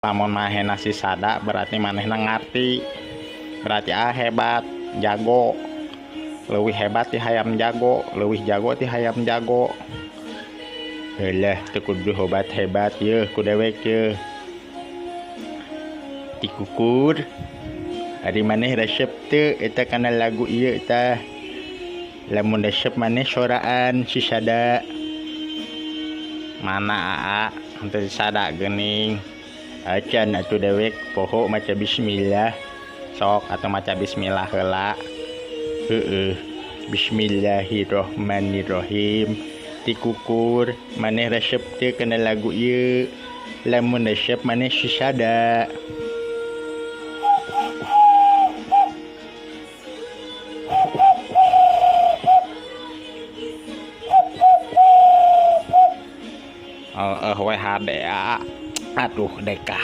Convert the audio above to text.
Lamun mahe nasi sada berarti manehna ngarti, berarti hebat, jago, leuwih hebat ti hayam jago, leuwih jago ti hayam jago. Heulah teu kudu hebat yeuh ku dewek yeuh. Ti kukur ari maneh resep teu eta kana lagu ieu tah. Lamun resep maneh soraan si sada. Mana aa henteu sada geuning. Acan atuh dewek poho maca bismillah sok atau maca bismillah heula. Bismillahirrohmanirrohim. Ti kukur maneh resep teu kana lagu ieu. Lamun resep maneh si sada. WHDA. Aduh deka.